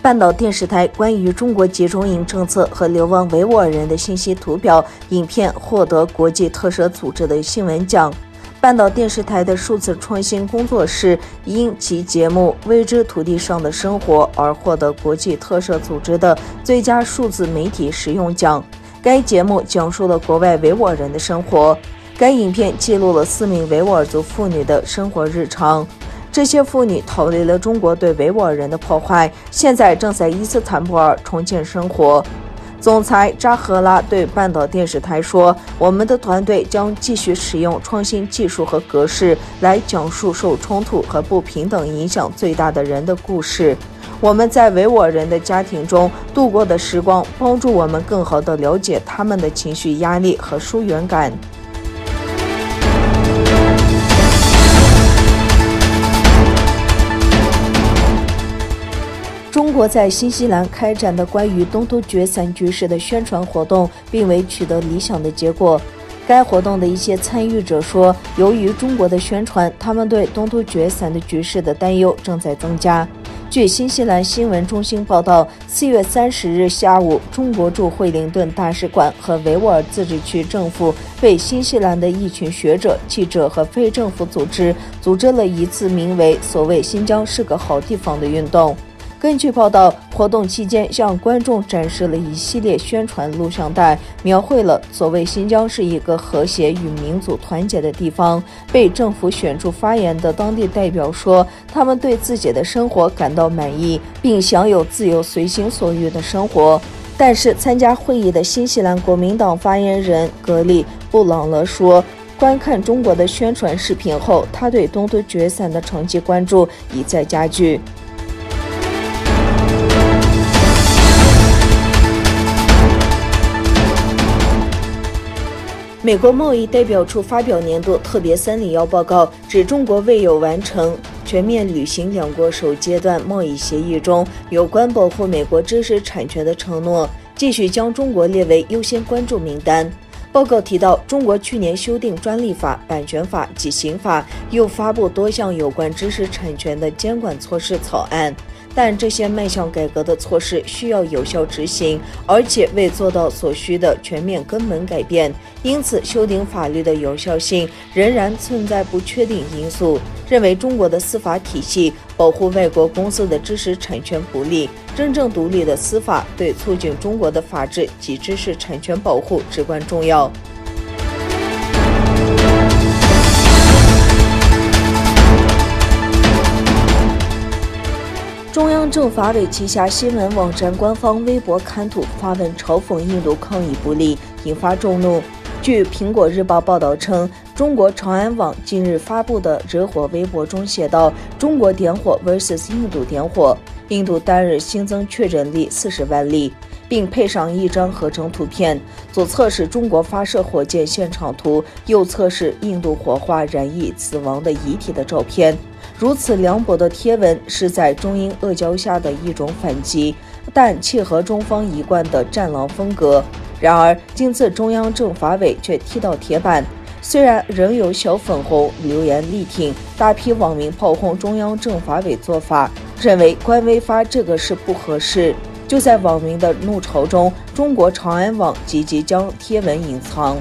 半岛电视台关于中国集中营政策和流亡维吾尔人的信息图表影片获得国际特赦组织的新闻奖。半岛电视台的数字创新工作室因其节目《未知土地上的生活》而获得国际特赦组织的最佳数字媒体实用奖。该节目讲述了国外维吾尔人的生活。该影片记录了4名维吾尔族妇女的生活日常。这些妇女逃离了中国对维吾尔人的破坏，现在正在伊斯坦布尔重建生活。总裁扎赫拉对半岛电视台说：“我们的团队将继续使用创新技术和格式来讲述受冲突和不平等影响最大的人的故事。我们在维吾尔人的家庭中度过的时光，帮助我们更好地了解他们的情绪压力和疏远感。”中国在新西兰开展的关于东突厥散局势的宣传活动并未取得理想的结果。该活动的一些参与者说，由于中国的宣传，他们对东突厥散的局势的担忧正在增加。据新西兰新闻中心报道，4月30日下午，中国驻惠灵顿大使馆和维吾尔自治区政府为新西兰的一群学者、记者和非政府组织组织了一次名为“所谓新疆是个好地方”的运动。根据报道，活动期间向观众展示了一系列宣传录像带，描绘了所谓新疆是一个和谐与民族团结的地方。被政府选出发言的当地代表说，他们对自己的生活感到满意，并享有自由随心所欲的生活。但是参加会议的新西兰国民党发言人格里布朗勒说，观看中国的宣传视频后，他对东突厥散的长期关注已在加剧。美国贸易代表处发表年度特别301报告，指中国未有完成全面履行两国首阶段贸易协议中有关保护美国知识产权的承诺，继续将中国列为优先关注名单。报告提到，中国去年修订专利法、版权法及刑法，又发布多项有关知识产权的监管措施草案。但这些迈向改革的措施需要有效执行，而且未做到所需的全面根本改变，因此修订法律的有效性仍然存在不确定因素。认为中国的司法体系保护外国公司的知识产权不力，真正独立的司法对促进中国的法治及知识产权保护至关重要。中央政法委旗下新闻网站官方微博刊图发文嘲讽印度抗议不力，引发众怒。据苹果日报报道称，中国长安网近日发布的惹火微博中写道：“中国点火 vs 印度点火，印度单日新增确诊例40万例。”并配上一张合成图片，左侧是中国发射火箭现场图，右侧是印度火化染疫死亡的遗体的照片。如此凉薄的贴文是在中英恶交下的一种反击，但切合中方一贯的战狼风格。然而今次中央政法委却踢到铁板，虽然仍有小粉红留言力挺，大批网民炮轰中央政法委做法，认为官微发这个是不合适。就在网民的怒潮中，中国长安网积极将贴文隐藏。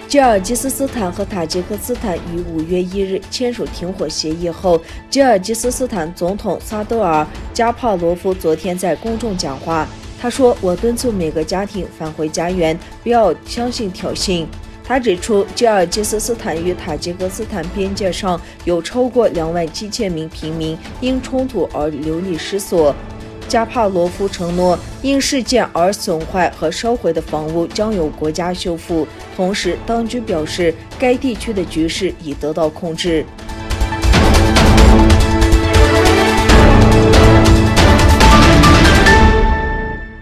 吉尔吉斯斯坦和塔吉克斯坦于5月1日签署停火协议后，吉尔吉斯斯坦总统萨德尔·加帕罗夫昨天在公众讲话，他说：“我敦促每个家庭返回家园，不要相信挑衅。”他指出，吉尔吉斯斯坦与塔吉克斯坦边界上有超过27000名平民因冲突而流离失所。加帕罗夫承诺，因事件而损坏和烧毁的房屋将由国家修复。同时，当局表示，该地区的局势已得到控制。